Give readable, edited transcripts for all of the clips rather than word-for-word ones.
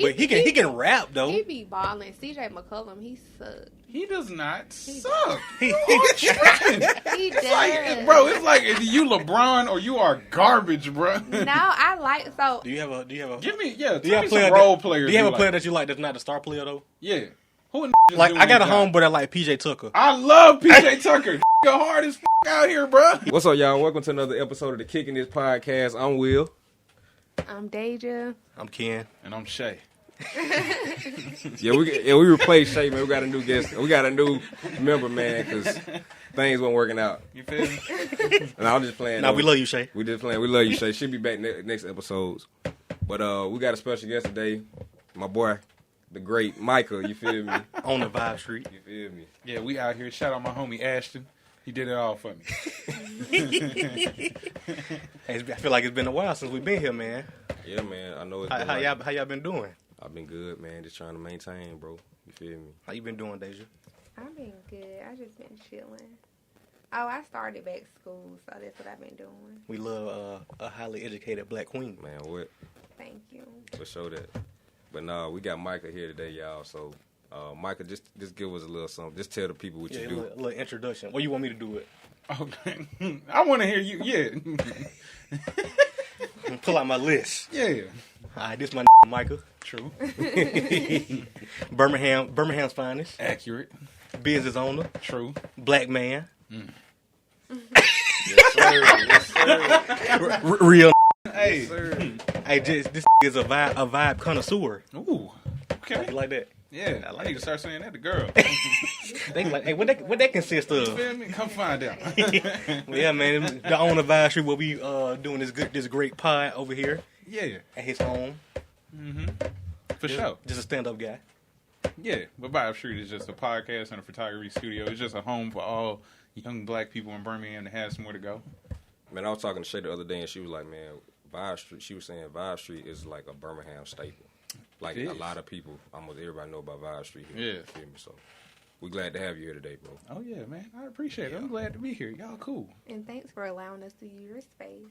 But he can rap though. He be balling. CJ McCollum, he sucks. He does not suck. He He does. It's like you LeBron or you are garbage, bro. No, I like so. Do you have a? Give me, Do you tell me have some role players. Do you have a player that you like that's not the star player though? Yeah. Who Like I got a homeboy that like PJ Tucker. I love PJ Tucker. Go hard as out here, bro. What's up, y'all? Welcome to another episode of the Kicking This Podcast. I'm Will. I'm Daijah. I'm Ken. And I'm Shay. we replaced Shay, man. We got a new guest. We got a new member, man, because things weren't working out. You feel me? And I'm just playing. Nah, we love you, Shay. We just playing. We love you, Shay. She'll be back next episodes. But we got a special guest today. My boy, the great Micah. You feel me? On the Vibestreet. You feel me? Yeah, we out here. Shout out my homie Ashton. He did it all for me. I feel like it's been a while since we've been here, man. Yeah, man. I know it's How y'all been doing? I've been good, man. Just trying to maintain, bro. You feel me? How you been doing, Daijah? I've been good. I just been chilling. Oh, I started back school, so that's what I've been doing. We love a highly educated black queen. Man, what? Thank you. For sure that. But nah, we got Micah here today, y'all. So, Micah, just give us a little something. Just tell the people what you do. A little introduction. What you want me to do it? Okay. I want to hear you. Yeah. Pull out my list. Yeah. All right, this is my Micah. True. Birmingham's finest. Accurate. Business owner. True. Black man. Yes, sir. Yes, sir. Real. Hey. Yes, sir. Hey, this is a vibe connoisseur. Ooh. Okay. You like that? Yeah. I need to start saying that to girls. They like, hey, what that consist You of? feel me? Come find out. Well, yeah, man. The owner of Vibestreet will be doing this great pod over here Yeah. at his home. Mm-hmm. For sure. Just a stand-up guy. Yeah. But Vibestreet is just a podcast and a photography studio. It's just a home for all young black people in Birmingham to have somewhere to go. Man, I was talking to Shay the other day, and she was like, man, Vibestreet, she was saying Vibestreet is like a Birmingham staple. Like, a lot of people, almost everybody know about Vibestreet here. Yeah. You feel me? So, we're glad to have you here today, bro. Oh, yeah, man. I appreciate it. I'm glad to be here. Y'all cool. And thanks for allowing us to use your space.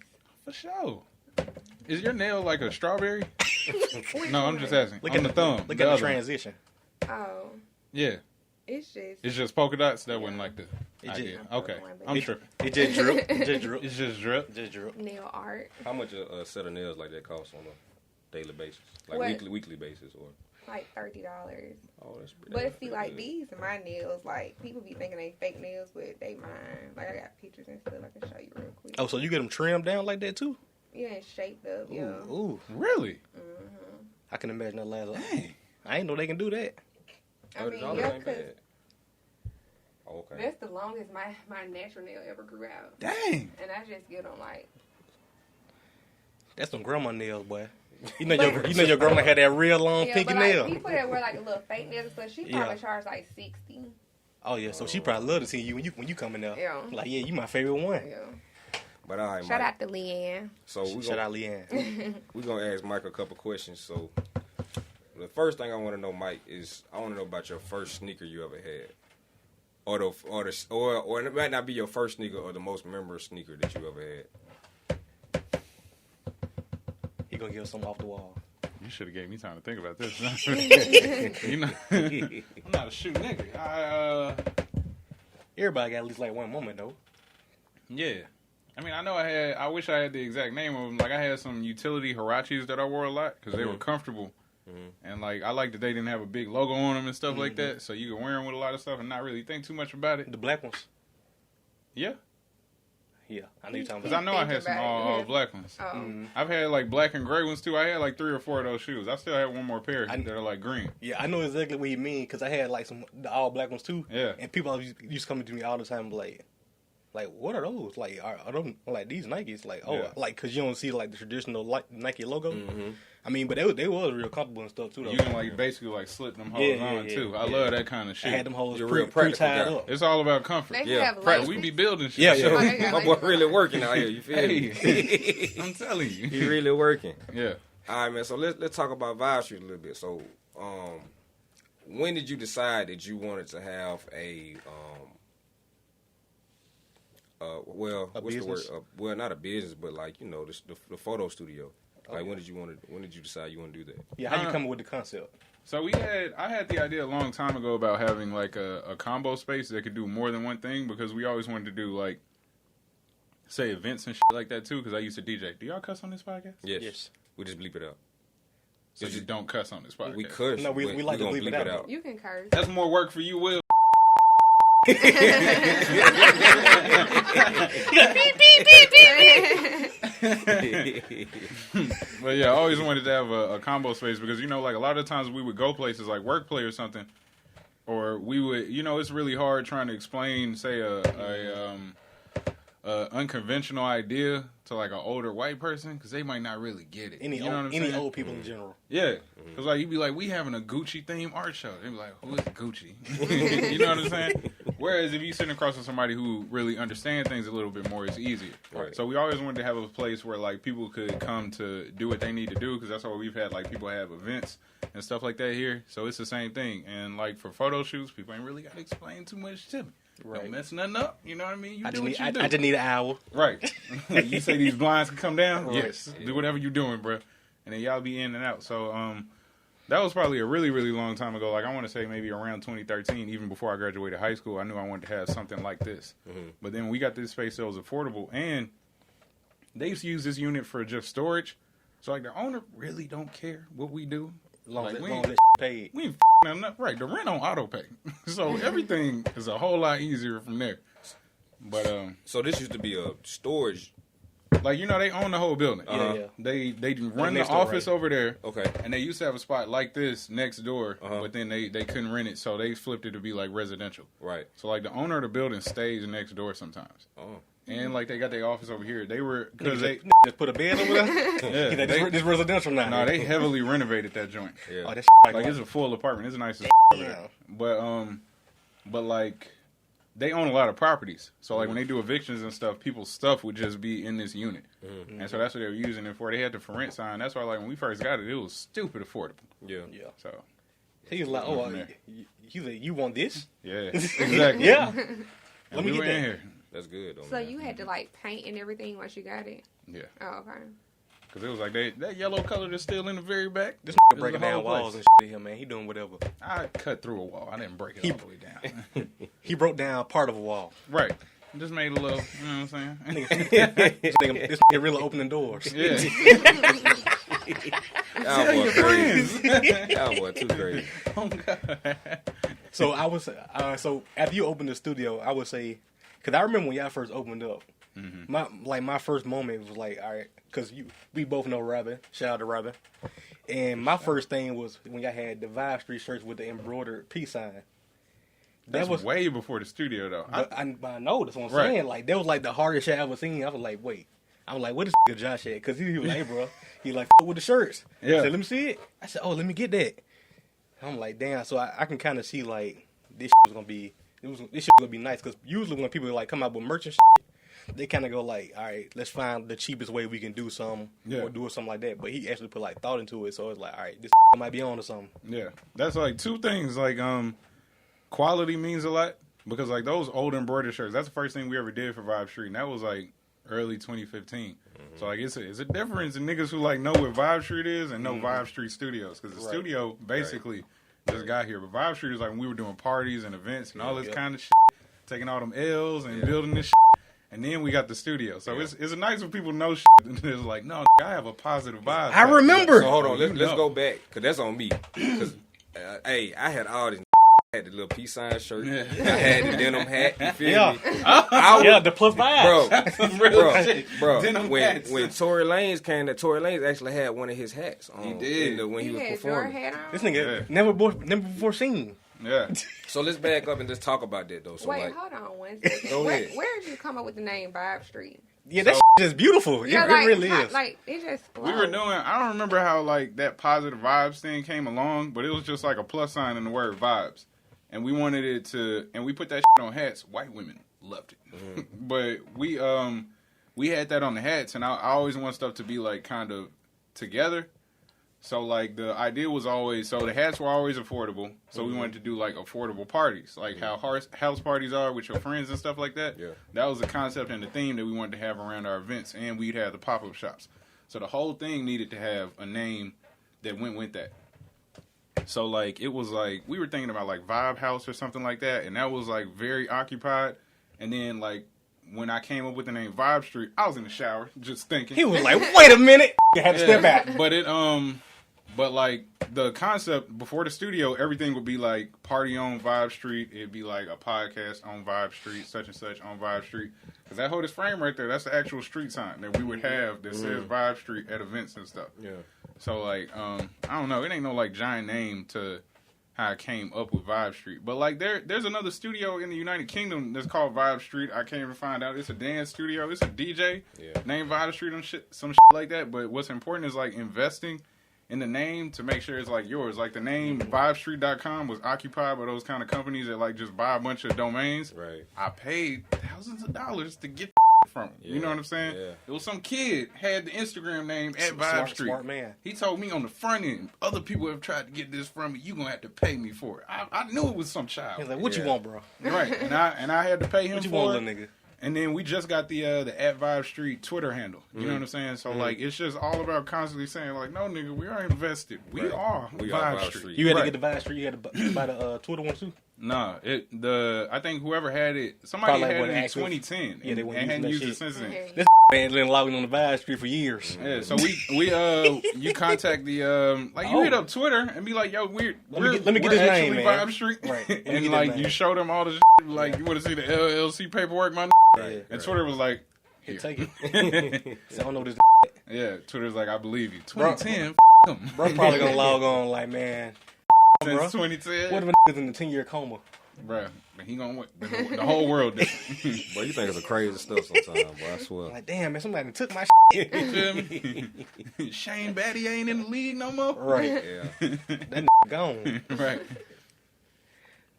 For sure. Is your nail like a strawberry? No, I'm just asking. Look On at the thumb. Look the at the other one. transition. Oh, Yeah. it's Just polka dots? That wasn't like the It idea. just- Okay. I'm tripping. It just drip. It just drip. It's just drip. Just drip. nail art. How much a set of nails like that costs on a daily basis? Like What? weekly basis? Or Like $30. Oh, that's pretty. But see, like these are my nails. Like people be thinking they fake nails, but they mine. Like I got pictures and stuff I can show you real quick. Oh, so you get them trimmed down like that too? Yeah, it's shaped up. Yeah. Ooh. Really? Mm-hmm. I can imagine that last. Dang. I ain't know they can do that. I mean, $30 yeah, ain't 'cause bad. Okay. that's the longest my natural nail ever grew out. Dang. And I just get them like. That's some grandma nails, boy. You know your grandma had that real long Yeah, pinky but like nail. people that wear like a little fake nails, so she probably Yeah. charge like $60. Oh yeah, so she probably love to see you when you come in there. Yeah. Like yeah, you my favorite one. Yeah. But all right, Shout Mike. out to Leanne. So Shout out Leanne. we're gonna ask Mike a couple questions. So the first thing I want to know, Mike, is I want to know about your first sneaker you ever had, or it might not be your first sneaker or the most memorable sneaker that you ever had. He gonna give us something off the wall. You should have gave me time to think about this. You know, I'm not a shoe nigga. Everybody got at least like one moment though. Yeah. I mean, I wish I had the exact name of them. Like, I had some utility Hirachis that I wore a lot because they were comfortable. And, like, I liked that they didn't have a big logo on them and stuff like that. So you could wear them with a lot of stuff and not really think too much about it. The black ones. Yeah. Yeah, I know you're talking Because about. I know I had Think some about it, all yeah. black ones. Oh. I've had, like, black and gray ones, too. I had, like, 3 or 4 of those shoes. I still have one more pair that are, like, green. Yeah, I know exactly what you mean because I had like the all black ones too. Yeah. And people used to come to me all the time like what are those? Like are those like these Nikes? Like Yeah. like because you don't see like the traditional Nike logo. Mm-hmm. I mean, but they was real comfortable and stuff too. Though. You can, like, basically, like, slip them hoes Yeah, on, yeah, too. I yeah. love that kind of I shit. had them hoes You're a real pre-tied practical guy. up. It's all about comfort. They Yeah, have Right, laces. we be building shit. Yeah, yeah. Oh, they got My boy laces. really working out here. You feel me? Hey, I'm telling you. He really working. Yeah. All right, man. So let's talk about Vibestreet a little bit. So, when did you decide that you wanted to have a A what's business? the word? Well, not a business, but like the photo studio. Like, when did you decide you want to do that? Yeah, how you come up with the concept? So I had the idea a long time ago about having like a combo space that could do more than one thing, because we always wanted to do like, say, events and shit like that too, because I used to DJ. Do y'all cuss on this podcast? Yes. We just bleep it out. So you don't cuss on this podcast? We cuss. No, we like to bleep it out. You can curse. That's more work for you, Will. Beep, beep, beep. But yeah, I always wanted to have a combo space, because, you know, like a lot of times we would go places like Workplay or something, or we would, you know, it's really hard trying to explain, say, a unconventional idea to like an older white person, because they might not really get it. Any old people in general. Yeah, because like you'd be like, we having a Gucci themed art show. They'd be like, who is Gucci? You know what I'm saying? Whereas if you sit across from somebody who really understands things a little bit more, it's easier. Right. So we always wanted to have a place where like people could come to do what they need to do, because that's why we've had like people have events and stuff like that here. So it's the same thing. And like for photo shoots, people ain't really got to explain too much to me. Right. Don't mess nothing up. You know what I mean? You I do what you do. just need an hour. Right. You say these blinds can come down? Right. Yes. Yeah. Do whatever you're doing, bro. And then y'all be in and out. So that was probably a really, really long time ago. Like I want to say maybe around 2013, even before I graduated high school, I knew I wanted to have something like this. Mm-hmm. But then we got this space that was affordable, and they used to use this unit for just storage. So like the owner really don't care what we do. Long like, as that paid. We ain't them up. Right, the rent on auto pay. So everything is a whole lot easier from there. But so this used to be a storage. Like, you know, they own the whole building. Yeah. They run the office over there. Okay. And they used to have a spot like this next door, but then they couldn't rent it, so they flipped it to be like residential. Right. So like the owner of the building stays next door sometimes. Oh. And like they got their office over here. They were because they just put a bed over there. yeah, this residential now. No, they heavily renovated that joint. Yeah. Oh, that's Like it's a full apartment. It's a nice over there. But like they own a lot of properties. So like when they do evictions and stuff, people's stuff would just be in this unit. Mm-hmm. And so that's what they were using it for. They had the for rent sign. That's why like when we first got it, it was stupid affordable. Yeah. Yeah. So he was like, "Oh, he's like, you want this?" Yeah. Exactly. Yeah. Let me get in here. That's good. So you had to like paint and everything once you got it? Yeah. Oh, okay. Because it was like that yellow color that's still in the very back. This breaking the whole down walls place. and shit here, man. He doing whatever. I cut through a wall. I didn't break it all the way down. He broke down part of a wall. Right. Just made a little, you know what I'm saying? This nigga really opening doors. Yeah. That boy crazy. That boy too crazy. Oh, God. So I was so after you opened the studio, I would say, because I remember when y'all first opened up, my first moment was like, all right, because we both know Robin. Shout out to Robin. And my first thing was when y'all had the Vibestreet shirts with the embroidered peace sign. That was way before the studio, though. I know that's what I'm Right. saying. Like that was like the hardest shit I ever seen. I was like, wait. I was like, what is Josh at? Because he was like, hey, bro. He like, F with the shirts. Yeah. I said, let me see it. I said, oh, let me get that. I'm like, damn. So I can kind of see like this shit was gonna be nice, because usually when people like come out with merch and shit, they kind of go like, all right, let's find the cheapest way we can do something or do something like that. But he actually put like thought into it, so it's like, all right, this might be on to something. Yeah. That's like two things. Like, quality means a lot, because like those old embroidered shirts, that's the first thing we ever did for Vibestreet, and that was like early 2015. So like it's a difference in niggas who like know what Vibestreet is and know Vibestreet Studios, because the studio basically just got here, but Vibestreet is like when we were doing parties and events and all this kind of shit, taking all them L's and building this shit, and then we got the studio. So it's nice when people know shit and it's like, no, I have a positive vibe. I remember. So hold on, let's go back, because that's on me. Because hey, I had all this. I had the little peace sign shirt. Yeah. I had the denim hat. You feel me? The plus vibes. Bro. When Tory Lanez came, Tory Lanez actually had one of his hats on. He did. When he was had performing. your hat on? This nigga never before seen. Yeah. So let's back up and just talk about that though. So Wait, like, hold on one second. Go Where ahead. did you come up with the name Vibestreet? Yeah, that shit is beautiful. Yeah, it really how, is. Like, it just We were doing, I don't remember how like that positive vibes thing came along, but it was just like a plus sign in the word vibes. And we wanted it to, and we put that shit on hats. White women loved it. But we had that on the hats, and I always want stuff to be like kind of together. So like the idea was always, so the hats were always affordable. So we wanted to do like affordable parties, like how house parties are with your friends and stuff like that. Yeah. That was the concept and the theme that we wanted to have around our events, and we'd have the pop-up shops. So the whole thing needed to have a name that went with that. So, like, it was like, we were thinking about, like, Vibe House or something like that, and that was, like, very occupied. And then, like, when I came up with the name Vibestreet, I was in the shower just thinking. He was like, wait a minute. You had to step back. But, like, the concept, before the studio, everything would be, like, party on Vibestreet. It'd be, like, a podcast on Vibestreet, such and such on Vibestreet. Because that whole frame right there, that's the actual street sign that we would have that says Vibestreet at events and stuff. Yeah. So, like, I don't know. It ain't no, like, giant name to how I came up with Vibestreet. But, like, there's another studio in the United Kingdom that's called Vibestreet. I came to find out it's a dance studio. It's a DJ named Vibestreet and some shit like that. But what's important is, like, investing in the name to make sure it's, like, yours. Like, the name Vibestreet.com was occupied by those kind of companies that, like, just buy a bunch of domains. Right. I paid thousands of dollars to get from him. Yeah. You know what I'm saying? Yeah. It was some kid had the Instagram name at Vibestreet. Smart man. He told me on the front end, other people have tried to get this from me. You gonna have to pay me for it. I knew it was some child. He's like, what you want, bro? Right, and I had to pay him What you for want, it. little nigga? And then we just got the at Vibestreet Twitter handle. You know what I'm saying? So like, it's just all about constantly saying like, no nigga, we are invested. We are Vibestreet. You had to get the Vibestreet. You had to buy the Twitter one too. Nah, I think whoever had it, somebody Probably had it in actual- 2010, Yeah, they and weren't hadn't using used that it since then. This man been logging on the Vibestreet for years. Yeah, so you contact the like you hit up Twitter and be like, yo, Let me get this name, man. Vibestreet, Right. Let me and get like that you name. show them all the like you want to see the LLC paperwork, my Right. and Twitter was like, Here, take it. So I don't know this. yeah, Twitter's like, I believe you. Bro. 2010, them. Bro probably gonna log on like, man, bro. Since 2010, What if a nigga's in the 10-year coma? bro, but he gonna the whole world did. Boy, you think it's a crazy stuff sometimes, boy. I swear. Like, damn, man, somebody took my You feel me? Shane Batty ain't in the league no more. Right. Yeah. That gone. Right.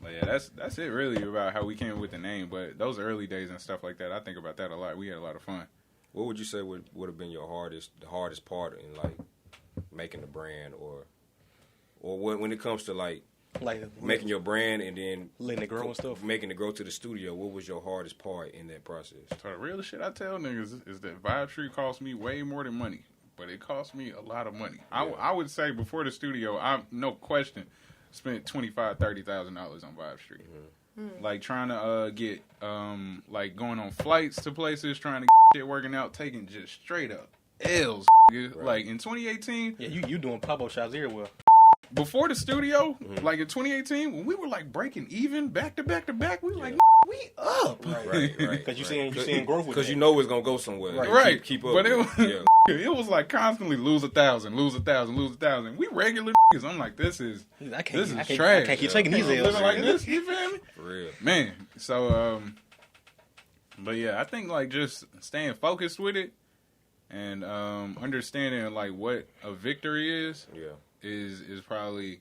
But yeah, that's it really about how we came up with the name. But those early days and stuff like that, I think about that a lot. We had a lot of fun. What would you say would have been the hardest part in like making the brand, or when it comes to like making your brand and then letting it grow and stuff, making it grow to the studio? What was your hardest part in that process? So the real shit I tell niggas is that Vibestreet cost me way more than money, but it cost me a lot of money. Yeah. I would say before the studio, I no question spent $25,000-$30,000 on Vibestreet. Mm-hmm. Like trying to get like going on flights to places, trying to get shit working out, taking just straight up L's. Right. Like in 2018, yeah, you doing pop-up shops everywhere. Before the studio, like in 2018, when we were like breaking even back to back to back, we were like, we up. Right. Because you seeing growth with because you know it's gonna go somewhere. Right. Keep up. But it was like constantly lose 1,000, lose 1,000, lose 1,000. We regular niggas. I'm like, this is trash. I can't keep taking these L's. Living like this, you feel me? For real. Man, so, but yeah, I think like just staying focused with it and understanding like what a victory is. Yeah. Is probably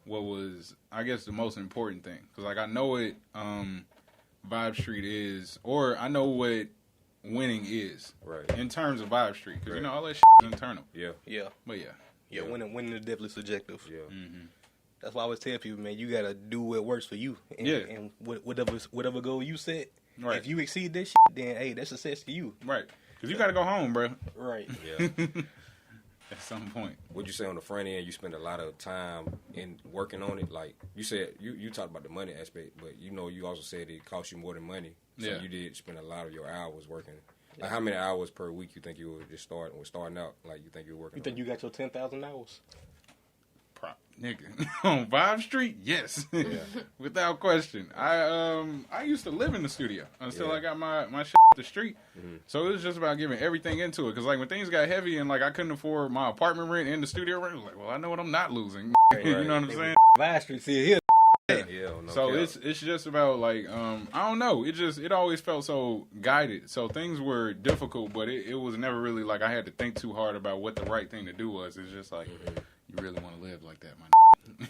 what was, I guess, the most important thing. Because, like, I know what Vibestreet is, or I know what winning is. Right. In terms of Vibestreet. Because, you know, all that shit is internal. Yeah. But, yeah. Yeah, winning is definitely subjective. Yeah. Mm-hmm. That's why I always tell people, man, you got to do what works for you. And, and whatever goal you set, right. If you exceed that shit, then, hey, that's success to you. Right. Because you got to go home, bro. Right. Yeah. At some point. Would you say on the front end you spend a lot of time in working on it? Like you said, you talked about the money aspect, but you know you also said it cost you more than money. So you did spend a lot of your hours working. Like how many hours per week you think you were just starting out? Like you think you were working? You think you got your 10,000 hours? Nigga, on Vibestreet, yes, without question. I used to live in the studio until I got my shit off the street. Mm-hmm. So it was just about giving everything into it. Because like when things got heavy and like I couldn't afford my apartment rent and the studio rent, I was like, well, I know what I'm not losing. Right. You know what I'm saying? Vibestreet, see here. Yeah. No so doubt. it's just about like I don't know. It always felt so guided. So things were difficult, but it was never really like I had to think too hard about what the right thing to do was. It's just like. You really want to live like that, man.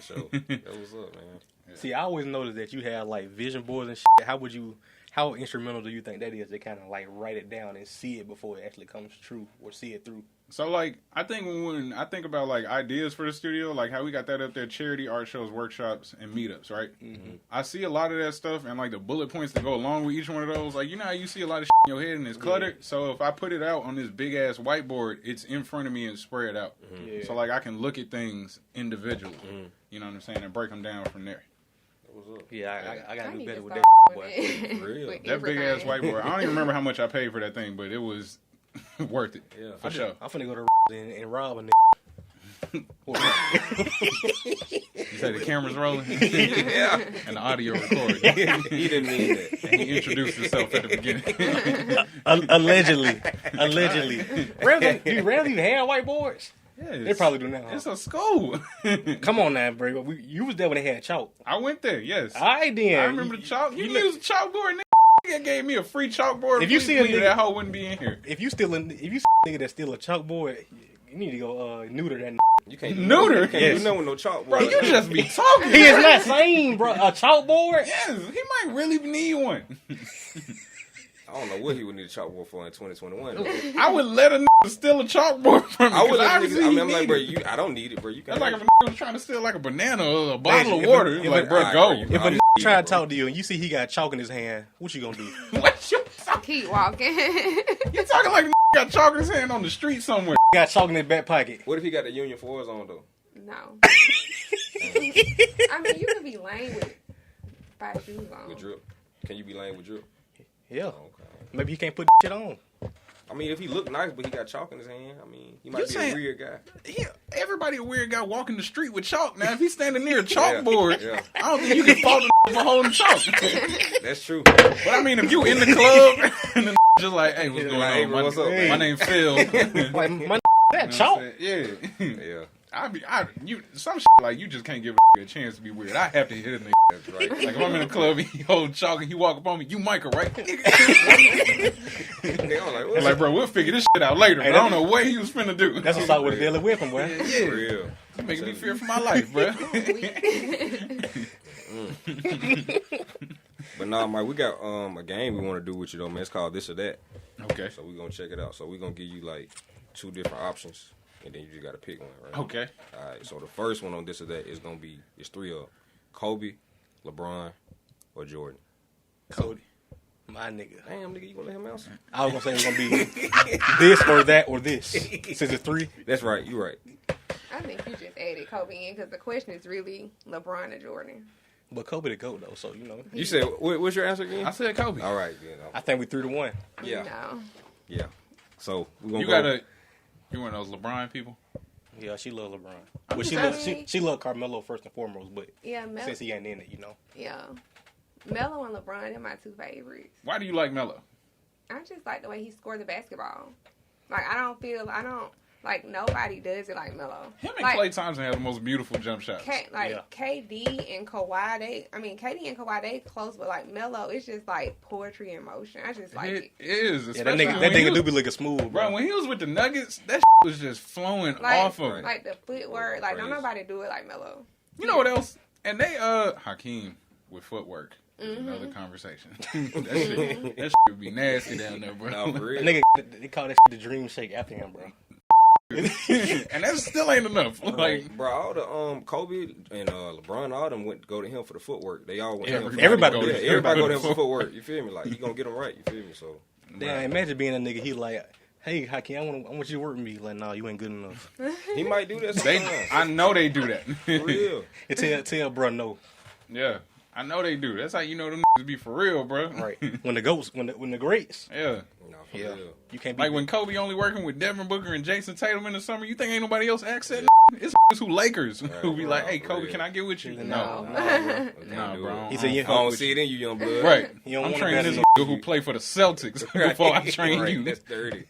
So that was up, man. Yeah. See, I always noticed that you had like vision boards and shit. How instrumental do you think that is to kind of like write it down and see it before it actually comes true or see it through? So like I think when I think about like ideas for the studio, like how we got that up there, charity art shows, workshops, and meetups, right? Mm-hmm. I see a lot of that stuff and like the bullet points that go along with each one of those. Like you know how you see a lot of shit in your head and it's cluttered. So if I put it out on this big ass whiteboard, it's in front of me and spread out. Yeah. So like I can look at things individually. You know what I'm saying, and break them down from there. What's up? Yeah, I gotta do better with start that. Boy. with real. with That big ass everything. whiteboard. I don't even remember how much I paid for that thing, but it was worth it. Yeah. For sure. I'm finna go to and rob a nigga. You say the camera's rolling? Yeah. And the audio recording. He didn't mean that. And he introduced himself at the beginning. Allegedly. Rams even have whiteboards? Yeah, They probably do now. It's a school. Come on now, bro. You was there when they had chalk. I went there, yes. All right, then. I remember the chalk. You you can use a chalkboard, nigga gave me a free chalkboard. If you see a nigga- that hoe wouldn't be in here. If you see a nigga that steal a chalkboard, you need to go neuter that. You can't Neuter? You can't Yes. do nothing with no chalkboard. Bro, you just be talking. He is not saying, bro, a chalkboard. Yes, he might really need one. I don't know what he would need a chalkboard for in 2021. I would let a nigga steal a chalkboard from me. I would. 'cause Let obviously niggas, he I'm like, need bro, it. I don't need it, bro. You That's can't. like if a nigga was trying to steal like a banana or a bottle of water. if Like, a- bro, alright, go. bro, you- If a I nigga need try it, to bro. talk to you and you see he got chalk in his hand, what you gonna do? What you talking? Keep walking. You talking like a nigga got chalk in his hand on the street somewhere? Got chalk in his back pocket. What if he got the Union 4s on though? No. I mean, you can be lame with 5 shoes on. With drip? Can you be lame with drip? Yeah. Oh, okay. Maybe he can't put shit on. I mean, if he look nice, but he got chalk in his hand, I mean, he might You be saying- a weird guy. Yeah, everybody a weird guy walking the street with chalk. Now, if he's standing near a chalkboard, Yeah. I don't think you can fault him for holding chalk. That's true. But I mean, if you in the club and the just like, hey, what's going Like, hey, on? bro, what's up, man? My name's Phil. You Like, know my that what chalk. I'm saying? Yeah. Yeah, Some shit like you just can't give a chance to be weird. I have to hit a nigga. that's right. Like if I'm in the club and he hold chalk and he walk up on me, you Micah, right? They all like, I'm what's like, up? bro, we'll figure this shit out later. Hey, But I don't know what he was finna do. That's what's up with a deadly weapon, boy. Yeah. For real. You making me fear for my life, bro. But nah, Mike, we got a game we want to do with you though, man. It's called This or That. Okay. So we're gonna check it out. So we're gonna give you like 2 different options, and then you just gotta pick one, right? Okay. All right. So the first one on This or That is gonna be it's 3 of them: Kobe, LeBron, or Jordan. Cody. My nigga. Damn, nigga, you gonna let him answer? I was gonna say it was gonna be this or that or this. Since it's 3. That's right. You right. I think you just added Kobe in because the question is really LeBron or Jordan. But Kobe the GOAT though, so you know. You said what's your answer again? I said Kobe. All right, then. I think we 3-1. Yeah, No. yeah. So we're gonna You go. you one of those LeBron people? Yeah, she love LeBron. I'm But just- she loved Carmelo first and foremost, but Yeah, since he ain't in it, you know. Yeah. Melo and LeBron, they're my 2 favorites. Why do you like Melo? I just like the way he scored the basketball. Like, like, nobody does it like Melo. Him and like, Klay Thompson have the most beautiful jump shots. Yeah. KD and Kawhi, KD and Kawhi, they close, but like Melo, it's just like poetry in motion. I just like It it. is. Yeah, that especially nigga, when he do was- be looking smooth, Bro, bro. when he was with the Nuggets, that was just flowing Like, off of him. like the footwork, like don't Crazy. nobody do it like Melo. You know what else? And they Hakeem with footwork. Mm-hmm. Another conversation. that shit would be nasty down there, bro. Nah, for real. That nigga, they call that shit the dream shake after him, bro. And that still ain't enough. Like, Bro, all the Kobe and LeBron, all them went to go to him for the footwork. They all went to him. For Everybody yeah, go to- everybody go to him for footwork. You feel me? Like he gonna get them right. You feel me? So Damn, imagine being a nigga, he like, hey, Hakeem, I want you to work with me. Like, nah, you ain't good enough. he might do that. they, Sometimes. I know they do that. For real. And tell bro no. Yeah, I know they do. That's how you know them niggas be for real, bro. Right. When the goats, when the greats. Yeah. Nah, for Yeah. real. You can't be Like when Kobe only working with Devin Booker and Jason Tatum in the summer, you think ain't nobody else accent? It's who Lakers who be like, hey, for Kobe, real. can I get with you? No. Nah, bro. He said, yeah, I don't see it in you, young blood. Right. You don't I'm want training to this bet nigga who play for the Celtics before I train Right, you. That's dirty.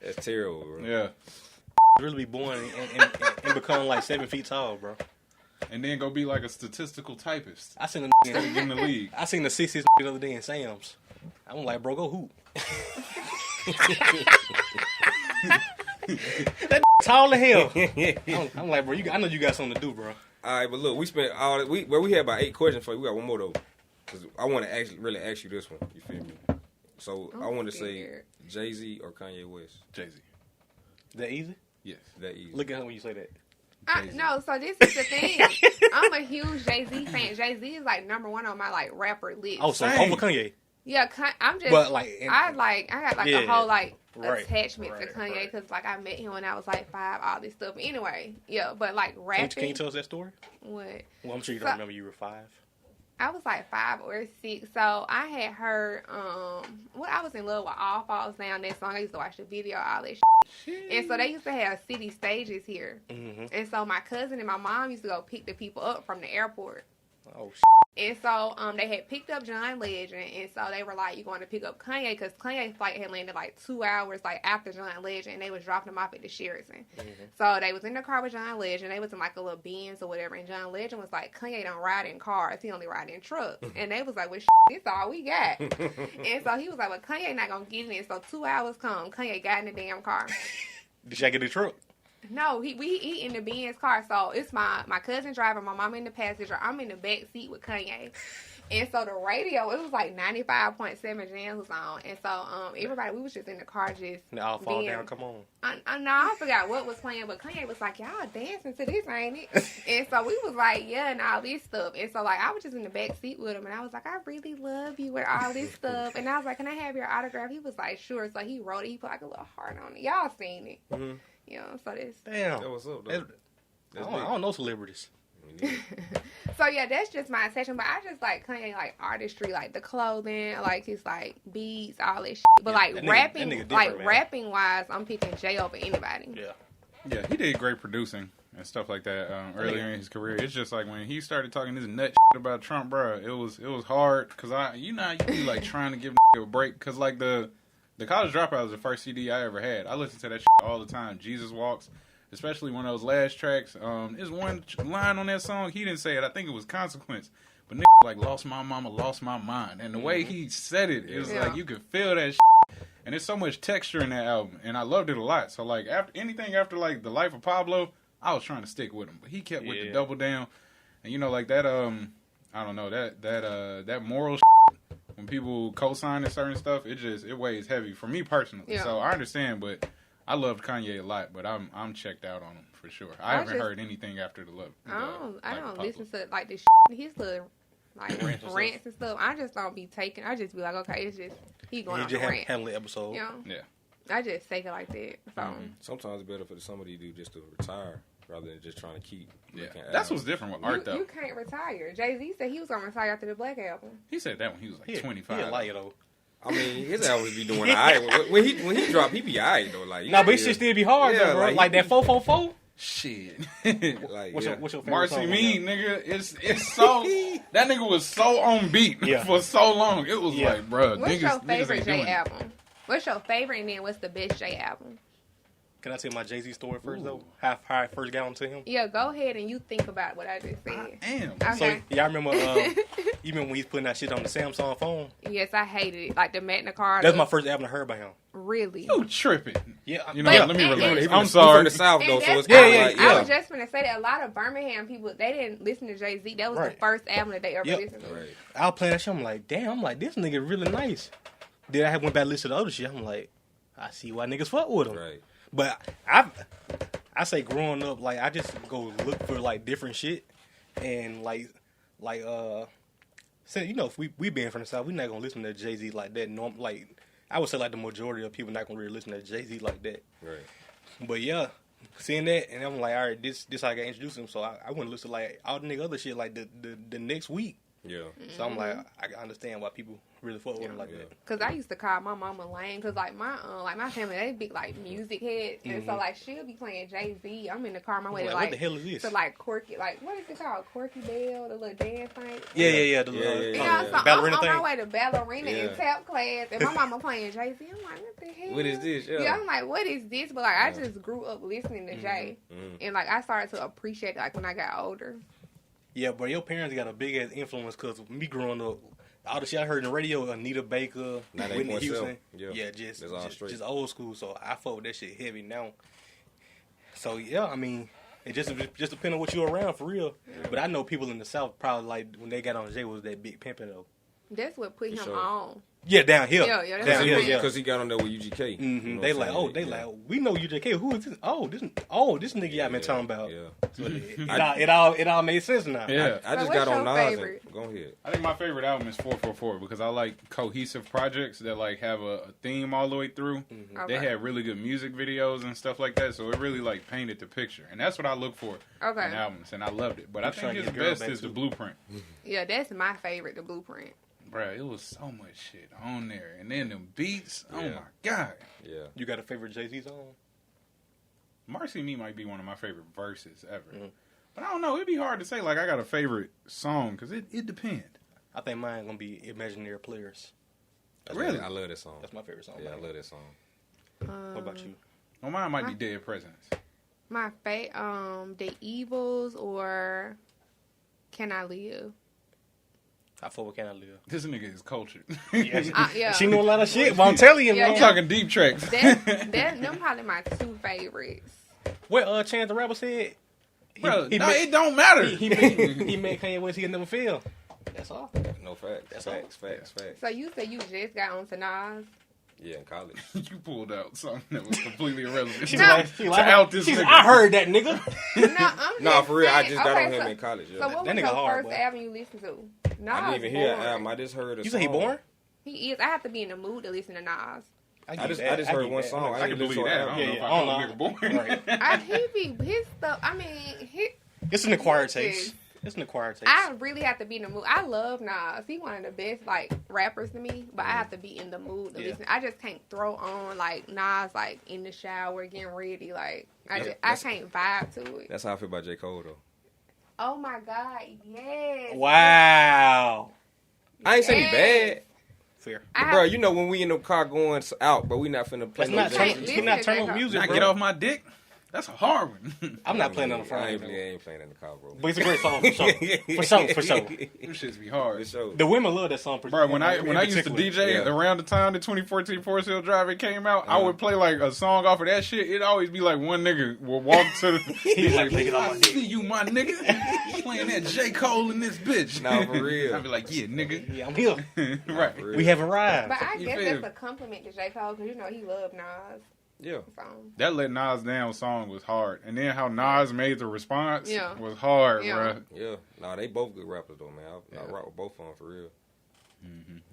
That's terrible, bro. Yeah. really be born and become like 7 feet tall, bro. And then go be like a statistical typist. I seen Instead of getting the league. I seen the 6'6" the other day in Sam's. I'm like, bro, go hoop. That tall as hell. I'm like, bro, I know you got something to do, bro. All right, but look, we spent all we had about 8 questions for you. We got one more though, because I want to actually really ask you this one. You feel me? So I want to say scared. Jay-Z or Kanye West. Jay-Z. Is that easy? Yes. That easy. Look at him when you say that. No, so this is the thing. I'm a huge Jay-Z fan. Jay-Z is like #1 on my like rapper list. Oh, so Same. over Kanye. Yeah, I'm just. But like, I got like a whole like attachment to Kanye right. because like I met him when I was like 5, all this stuff. Anyway, yeah, but like rapping. Can you tell us that story? What? Well, I'm sure you don't remember. You were 5. I was like 5 or 6, so I had heard. I was in love with All Falls Down. That song I used to watch the video, all that shit. And so they used to have city stages here, and so my cousin and my mom used to go pick the people up from the airport. Oh. And so they had picked up John Legend, and so they were like, "You going to pick up Kanye?" Because Kanye's flight had landed like 2 hours like after John Legend, and they was dropping him off at the Sheraton. So they was in the car with John Legend. They was in like a little Benz or whatever, and John Legend was like, "Kanye don't ride in cars; he only ride in trucks." And they was like, "Well, this all we got." And so he was like, "Well, Kanye not gonna get in it." So 2 hours come, Kanye got in the damn car. Did y'all get the truck? No, he in the Benz car. So it's my cousin driving, my mom in the passenger. I'm in the back seat with Kanye. And so the radio, it was like 95.7 jams was on. And so everybody, we was just in the car just I'll fall down, come on. I forgot what was playing, but Kanye was like, y'all dancing to this, ain't it? And so we was like, yeah, and all this stuff. And so like I was just in the back seat with him, and I was like, I really love you with all this stuff. And I was like, can I have your autograph? He was like, sure. So he wrote it. He put like a little heart on it. Y'all seen it. Mm-hmm. You know, so this. Damn. That was up, though. I don't know celebrities. So yeah, that's just my attachment. But I just like Kanye, like artistry, like the clothing, like his like beats, all that shit. But like rapping, like rapping wise, I'm picking Jay over anybody. Yeah, he did great producing and stuff like that earlier in his career. It's just like when he started talking this nut shit about Trump, bro. It was hard because you be like trying to give a break because like the College Dropout was the first CD I ever had. I listened to that shit all the time. Jesus Walks. Especially one of those last tracks. There's one line on that song. He didn't say it. I think it was Consequence. But like, lost my mama, lost my mind. And the way he said it, it was like you could feel that shit. And there's so much texture in that album. And I loved it a lot. So, like, after like, The Life of Pablo, I was trying to stick with him. But he kept with the double down. And, you know, like that, I don't know, that moral shit, when people co-sign certain stuff, it weighs heavy for me personally. Yeah. So, I understand, but I loved Kanye a lot, but I'm checked out on him for sure. I haven't heard anything after the love. I don't listen to like this his little like rants and stuff. I just don't be taking. I just be like, okay, it's just he going on a rant. Handle the episode. You know? Yeah. I just take it like that. So sometimes it's better for somebody to do just to retire rather than just trying to keep. Yeah, that's what's different with art though. You can't retire. Jay-Z said he was gonna retire after the Black album. He said that when he was like 25. He a liar though. I mean, his albums be doing alright. When he drop, he be alright though. Like, but it should still be hard though, bro. Like that 444. Shit. Like, what's your favorite Marcy song? Mean, nigga. It's so that nigga was so on beat for so long. It was like, bro. What's your favorite Jay album? What's your favorite, and then what's the best Jay album? Can I tell my Jay-Z story first, though? How I first got onto him? Yeah, go ahead and you think about what I just said. I am. Okay. So, y'all remember even when he's putting that shit on the Samsung phone? Yes, I hated it. Like the Magna Carta. That's my first album I heard by him. Really? You tripping. Yeah. You know what? Let me relate. I'm sorry. He's from the South, though, so it's kind of like, I was just going to say that a lot of Birmingham people, they didn't listen to Jay-Z. That was the first album that they ever listened to. Right. I was playing that shit. I'm like, damn. This nigga really nice. Then I went back and listened to the other shit. I'm like, I see why niggas fuck with him. Right. But I say growing up, like I just go look for like different shit, and say, you know, if we being from the South, we not gonna listen to Jay-Z like that. Like I would say like the majority of people not gonna really listen to Jay-Z like that. Right. But yeah, seeing that, and I'm like, all right, this how I got introduced to him. So I went and listen to like all the nigga other shit like the next week. Yeah. So I'm like, I understand why people really fuck with him like that. Cause I used to call my mama lame. Cause like my family, they big like music heads, and so like she'll be playing Jay-Z. I'm in the car on my way to like what the hell is this? To like Corky, like what is it called? Corky Bell, the little dance thing. Yeah. So I'm on my way to ballerina and tap class, and my mama playing Jay-Z. I'm like, what the hell? What is this? Yeah, I'm like, what is this? But like, I just grew up listening to Jay, and like I started to appreciate it, like when I got older. Yeah, but your parents got a big ass influence because me growing up, all the shit I heard in the radio, Anita Baker, Whitney Houston, just old school. So I fuck with that shit heavy now. So yeah, I mean, it just depends on what you're around for real. Yeah. But I know people in the South probably like when they got on Jay was that big pimping though. That's what put him on. Yeah, down here. Yeah, that's down what here. I mean. Yeah. Because he got on there with UGK. Mm-hmm. You know They what like, I'm saying? like, we know UJK. Who is this? This nigga y'all been talking about. Yeah. So it all made sense now. Yeah. I just So got what's on your Nas. favorite? Go ahead. I think my favorite album is 444 because I like cohesive projects that like have a theme all the way through. Okay. They had really good music videos and stuff like that, so it really like painted the picture, and that's what I look for in albums, and I loved it. But I think his best is the Blueprint. Yeah, that's my favorite, the Blueprint. Bruh, it was so much shit on there, and then them beats. Oh Yeah. my god. Yeah. You got a favorite Jay-Z song? Marcy Me might be one of my favorite verses ever. But I don't know, it'd be hard to say like I got a favorite song because it depends. I think mine gonna be Imaginary Players. Really? I love that song. That's my favorite song. Yeah, I man. love that song. What about you? Well, mine might be Dead Presidents. My The Evils or Can I Live? How far can I live? This nigga is cultured. Yeah. She knew a lot of shit, but I'm telling you, Yeah, man. I'm talking deep tracks. Them probably my two favorites. What Chance the Rapper said? Bro, he no, made- it don't matter. He made Kanye West. He could never fail. That's all. No facts. That's Facts. So you said you just got onto Nas? Yeah, in college. You pulled out something that was completely irrelevant. She's No. like, out this she's nigga. like, I heard that nigga. No, I'm Nah, just for real. I saying- just got okay, on him so- in college. So Yeah. what That was nigga your hard, first boy. album you listened to? Nas I didn't even hear that born. album. I just heard a You song. said he born? He is. I have to be in the mood to listen to Nas. I just heard one song. I can believe that. I don't know if I I don't call know. nigga born. Right. He be his stuff. I mean, It's an acquired taste. It's an acquired taste. I really have to be in the mood. I love Nas. He one of the best like rappers to me, but I have to be in the mood to listen. I just can't throw on like Nas like in the shower getting ready. Like I can't vibe to it. That's how I feel about J. Cole, though. Oh my God, yes. Wow. I ain't saying he bad. Fair. I Bro, have- you know when we in the car going out, but we not finna play That's no not turn- Jay. turn. He not turn on music, Not bro. get off my dick? That's a hard one. I'm not playing on the I front. ain't playing in the car, bro. But it's a great song for sure. For sure. Them shits be hard. For sure. The women love that song. Bro, when I used to DJ Yeah. around the time the 2014 Forest Hill Drive it came out, I would play like a song off of that shit. It'd always be like one nigga will walk to the He's like, "Nigga, I see you, my nigga. Playing that J. Cole in this bitch. Nah, for real. I'd be like, yeah, nigga. yeah, I'm here. Right. For real. We have arrived. But I You guess feel that's a compliment to J. Cole because you know he loved Nas. Yeah. So That Let Nas Down song was hard. And then how Nas made the response Yeah. was hard, Yeah. bro. Yeah. Nah, they both good rappers, though, man. I rock with both of them, for real.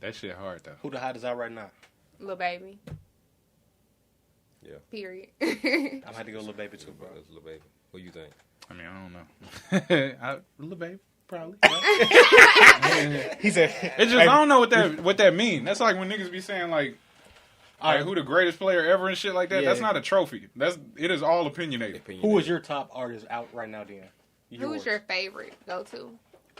That shit hard, though. Who the hottest out right now? Lil Baby. Yeah. Period. I'm gonna have to go Lil Baby too, bro. That's Lil Baby. What do you think? I mean, I don't know. Little baby, probably. He said, It's just, I don't know what that mean. That's like when niggas be saying, like, all right, who the greatest player ever and shit like that. Yeah. That's not a trophy. It is all opinionated. Who is your top artist out right now, then? Who's your favorite go-to?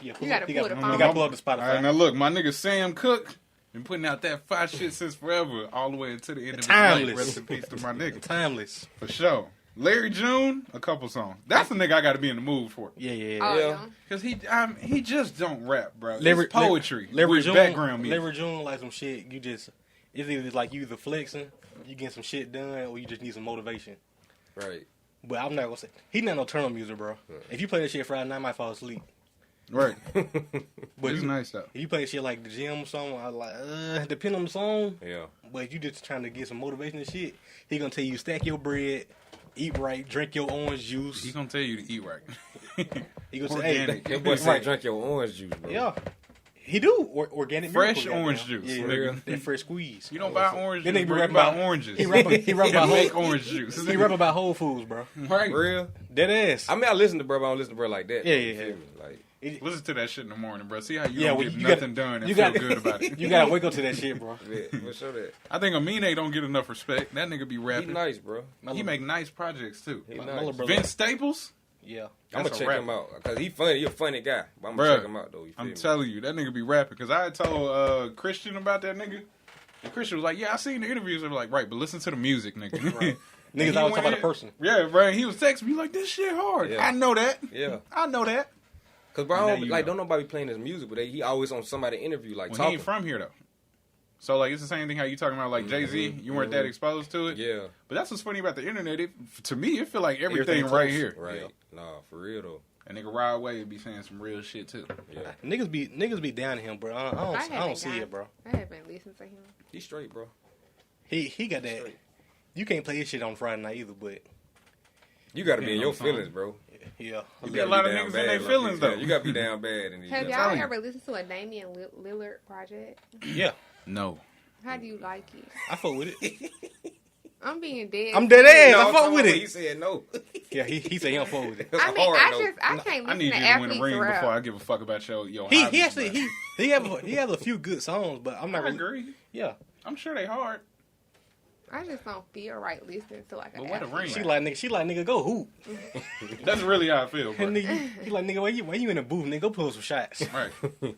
Yeah, You gotta pull the You phone. gotta pull up the All right, Spotify. now look, my nigga Sam Cooke been putting out that fire shit since forever, all the way to the end of his life. Timeless. Rest in peace to my nigga. Timeless. For sure. Larry June, a couple songs. That's the nigga I got to be in the mood for. Yeah. Oh, Yeah. yeah. Because he just don't rap, bro. Larry- It's poetry Larry with June, background music. Larry June, like some shit. It's either like you either flexing, you getting some shit done, or you just need some motivation. Right. But I'm not gonna say he not no turn on music, bro. If you play that shit Friday night, I might fall asleep. Right. But It's nice, though. if you play shit like the gym or something, I like depend on the song. Yeah. But if you just trying to get some motivation and shit, he gonna tell you stack your bread, eat right, drink your orange juice. He gonna tell you to eat right. He gonna say, Organic. hey, That boy said right. drink your orange juice, bro. Yeah, he do Fresh organic miracle, goddamn. orange juice, Yeah, nigga. that fresh squeeze. You don't buy orange Then juice, they be bro. You rapping buy about oranges. He rap about make whole, orange juice. he rap about Whole Foods, bro. Right. For real? Dead ass. I mean, I listen to bro, but I don't listen to bro like that. Yeah, You yeah, feel yeah. me? Like, Listen to that shit in the morning, bro. See how you Yeah, don't well, get you nothing gotta- done and you feel gotta- good about it. You gotta wake up to that shit, bro. yeah, for sure that. I think Amine don't get enough respect. That nigga be He rapping. nice, bro. He make nice projects too. He My nice. little brother- Vince Staples, Yeah. I'm That's gonna a check rapper. him out because he funny. He a funny guy. But I'm Bruh, gonna check him out though. You feel I'm me? telling you, that nigga be rapping. Because I had told Christian about that nigga. And Christian was like, yeah, I seen the interviews. They were like, right, but listen to the music, nigga. Right. And Niggas he always went talk about in- the person. Yeah, bro. He was texting me like, this shit hard. Yeah. I know that. Yeah. I know that. Cause bro, I Now don't, you like know. don't nobody playing his music, but he always on somebody interview like Well, he talking. ain't from here, though. So, like, it's the same thing how you talking about, like, Jay-Z. You weren't that exposed to it. Yeah. But that's what's funny about the internet. To me, it feel like everything Everything right close. here. Right. Yeah. Nah, for real though. And nigga Rod Wave be saying some real shit too. Yeah, Niggas be down to him, bro. I don't see it, bro. I haven't listened to him. he's straight, bro. He got that. Straight. You can't play his shit on Friday night either, but You got to be in Yeah, your no phone. feelings, bro. yeah. You You be a gotta lot be of down niggas in bad their like feelings, this. though. Yeah, you got to be down bad. And Have I'm y'all telling you. ever listened to a Damian Lillard project? Yeah. No. How do you like it? I fuck with it. I'm being dead. I'm dead ass. No, I I'm fuck talking with about it. He said no. Yeah, he said he don't fuck with it. That's I a mean, hard no. I can't I listen need to you to win a athletes ring before I rap. give a fuck about your He hobbies, actually bro. he has a few good songs, but I'm not I really. agree. Yeah. I'm sure they hard. I just don't feel right listening to like But an what a athlete ring. She like nigga go hoop. That's really how I feel, bro. And nigga, he like nigga why you in the booth, nigga go pull some shots. Right. But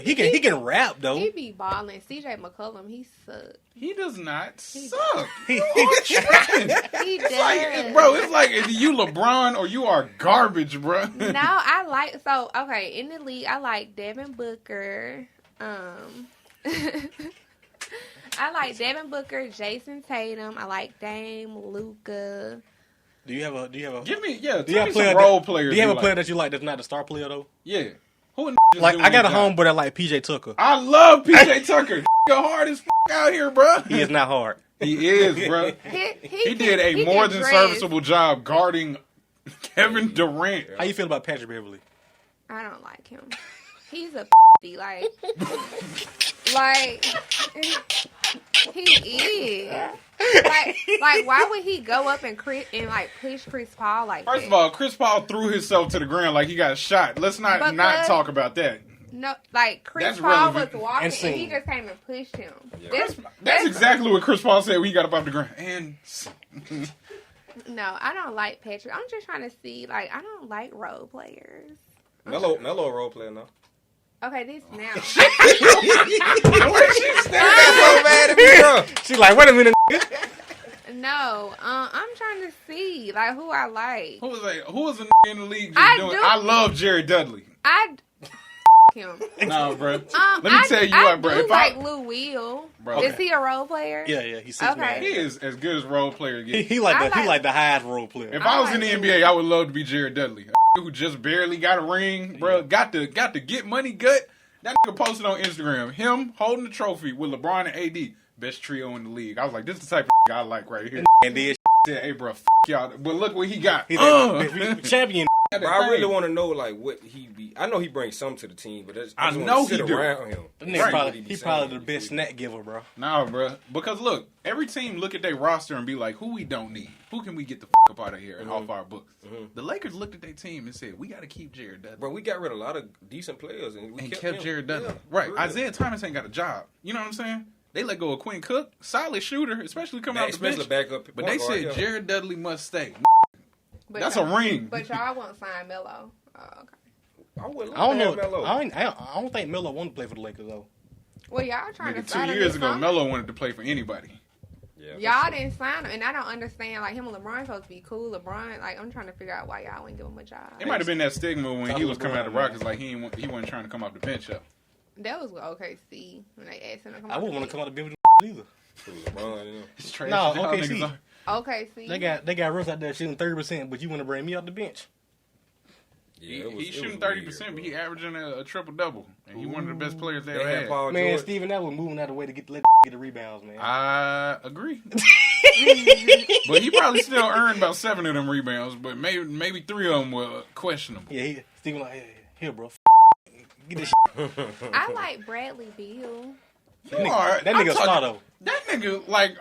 he can rap though. He be balling. CJ McCollum, he suck. He does not He suck. He- Tripping. He It's does. like, bro, it's like either you LeBron or you are garbage, bro. No, I like okay, in the league I like Devin Booker. I like Devin Booker, Jason Tatum, I like Dame, Luka. Do you have a Give me, do you tell have me a some player role that, players. Do you have a like. player that you like that's not the star player though? Yeah. Who in Like doing I got a his job? homeboy that like PJ Tucker. I love PJ Tucker. Go hard as out here, bro. He is not hard. He is, bro. He did a more than serviceable job guarding Kevin Durant. How you feel about Patrick Beverly? I don't like him. He's a like he is. Like why would he go up and like push Chris Paul like First that? of all, Chris Paul threw himself to the ground like he got shot. Let's not Because- talk about that. No, like Chris That's Paul relevant. was walking And and sing. he just came and pushed him. Yeah. That's exactly what Chris Paul said when he got up off the ground. And No, I don't like Patrick. I'm just trying to see. Like I don't like role players. Melo a role player now. Okay, this now. So bad at me, bro. She's like, wait a minute. No, I'm trying to see like who I like. who was a in the league I just doing? do- I love Jerry Dudley. I him. Nah, bro. Let me tell you what, bro. I If do like Lou Will. Bro. Is he a role player? Yeah, he's 6 Okay. man. He is as good as role player gets. He I like like- the highest role player. If I was I in the like NBA, I would love to be Jared Dudley. A who just barely got a ring, bro. Got to get money gut. That nigga posted on Instagram. Him holding the trophy with LeBron and AD. Best trio in the league. I was like, this is the type of I like right here. And then Said, hey, bro, y'all. But look what he got. he's like, champion. Bro, I really want to know like what he be. I know he brings some to the team, but I I just know wanna sit he do. around him. That and nigga see probably what he be he saying. probably the best snack giver, bro. Nah, bro. Because look, every team look at their roster and be like, who we don't need? Who can we get the up out of here and off our books? The Lakers looked at their team and said, we got to keep Jared Dudley. Bro, we got rid of a lot of decent players and we Kept him. Jared Dudley. Yeah, Right. for real. Isaiah Thomas ain't got a job. You know what I'm saying? They let go of Quinn Cook. Solid shooter, especially coming out the especially bench. back up. But they point guard, said yeah. Jared Dudley must stay. But That's a y'all- ring. But y'all won't sign Melo. Oh, okay. I wouldn't I don't have know. Melo. I don't think Melo want to play for the Lakers though. Well, y'all trying Nigga, to sign 2 him years this ago, summer? Melo wanted to play for anybody. Yeah, Y'all didn't sign him, and I don't understand. Like him and LeBron supposed to be cool. LeBron, like I'm trying to figure out why y'all wouldn't give him a job. It might have been that stigma when Talk he was coming out of the LeBron, Rockets, like he wasn't trying to come off the bench up. That was with OKC when they asked him to come. I off wouldn't the want to come bench. out the bench with either. LeBron, you know. It's trash. No, as y'all OKC. niggas are. OKC. They got Russ out there shooting 30%, but you want to bring me off the bench? Yeah, it was, He's it shooting was 30%, weird, but he averaging a triple double, and he one of the best players they They ever had had. Paul Man, George. Steven, that was moving out of the way to let get the rebounds, man. I agree. But he probably still earned about 7 of them rebounds, but maybe 3 of them were questionable. Yeah, Steven like, hey, here, bro. Get this I like Bradley Beal. You are. That I'm nigga talking- star though. That nigga, like,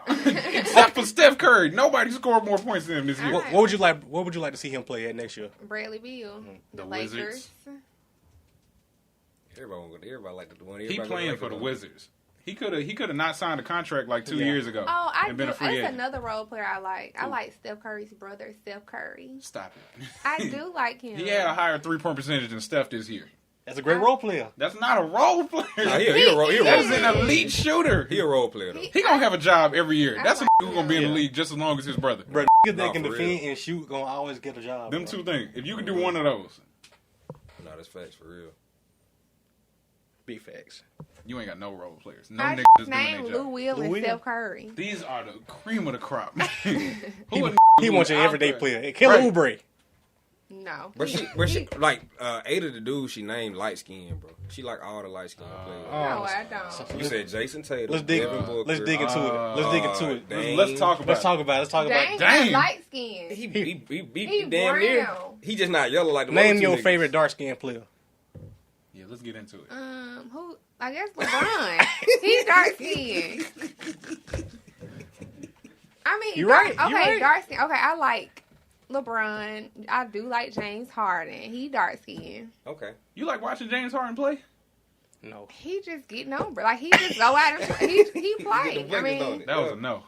except for Steph Curry, nobody scored more points than him this year. Alright. What would you like? What would you like to see him play at next year? Bradley Beal. The The Lakers. Wizards. Everybody like the one. He playing for the Wizards. He could have not signed a contract like 2 Yeah. years ago. Oh, I and do. been a free That's agent. another role player I like. I like Steph Curry's brother, Steph Curry. Stop it. I do like him. He had a higher 3-point percentage than Steph this year. That's a great role player. That's not a role player. Nah, he a role That's player. an elite shooter. He a role player though. He gonna have a job every year. I That's a like nigga who gonna be in the him. league just as long as his brother. Bro, niggas that Nah, can for defend real. and shoot gonna always get a job. Them bro. two things. If you can do one of those, Nah, that's facts for real. Big facts. you ain't got no role players. No I niggas just that's doing named their Lou job. Will Lou and Will. Steph Curry. These are the cream of the crop. He, Who a he who wants is your out everyday there? player. Hey, Kelly Right. Oubre. No. But she like Ada the dude she named light skin, bro. She like all the light skin players. No, I don't. You said Jason Tatum. Let's dig into it. Let's dig into it. Let's talk about it. Let's talk about it. Dang, light skin. He damn near. He just not yellow like the Name other your two favorite dark skinned player. Yeah, let's get into it. Who? I guess LeBron. He's dark skinned. I mean, you right. Okay, you right. dark skin. Okay, I like LeBron. I do like James Harden. He dark skinned. Okay. You like watching James Harden play? No. He just getting over. Like he just go out and he play. I mean, That was a no.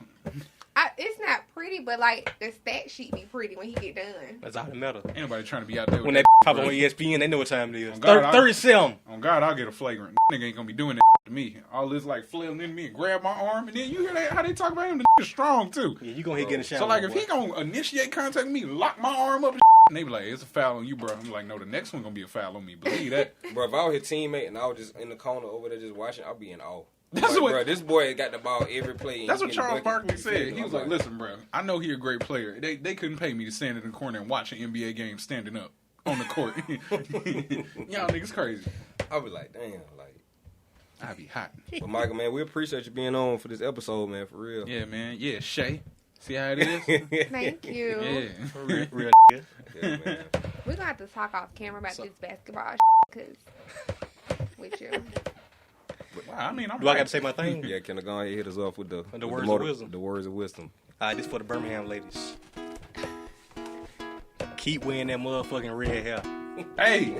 it's not pretty, but like the stat sheet be pretty when he get done. That's all that matters. Ain't nobody trying to be out there. When With they pop on ESPN, they know what time it is. On God, 37. On God, I'll get a flagrant. Nigga ain't gonna be doing that to me. All this like flailing into me and grab my arm, and then you hear how they talk about him. The nigga's strong too. Yeah, you gonna hit get in the shower. So like, if he gonna initiate contact with me, lock my arm up, and they be like, "It's a foul on you, bro." I'm like, "No, the next one gonna be a foul on me." Believe that, bro. If I was his teammate and I was just in the corner over there just watching, I'd be in awe. That's like, what, bro, this boy got the ball every play. That's what Charles Barkley said. He was like, "Listen, bro, I know he a great player. They couldn't pay me to stand in the corner and watch an NBA game standing up on the court. Y'all niggas crazy." I'd be like, damn, like. I'd be hot. But Michael, man, we appreciate you being on for this episode, man, for real. Yeah, man. Yeah, Shay. See how it is? Thank you. Yeah. Real Yeah, man. We're gonna have to talk off camera about this basketball because with you. Wow, I mean, Do I got to say my thing? Yeah, can I go ahead and hit us off with the words of wisdom? The words of wisdom. All right, this for the Birmingham ladies. Keep wearing that motherfucking red hair. Hey!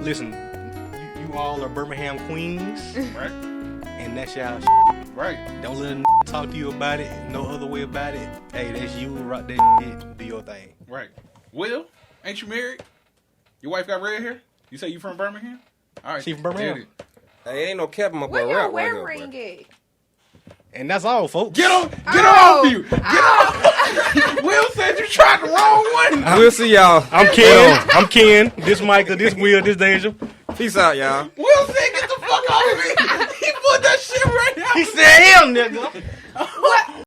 Listen, you all are Birmingham queens, Right? and that's y'all Right. Don't let a talk to you about it, no other way about it. Hey, that's you, rock that shit, do your thing. Right. Will, ain't you married? Your wife got red hair? You say you from Birmingham? All right. She from Birmingham? Get it. Hey, ain't no cap in my Where boy your rap right wearing here, at? And that's all, folks. Get off you! Get off! Will said you tried the wrong one! We'll see y'all. I'm Ken. This Micah, this Will, this Daijah. Peace out, y'all. Will said get the fuck off of me! He put that shit right out! He said him, nigga. What?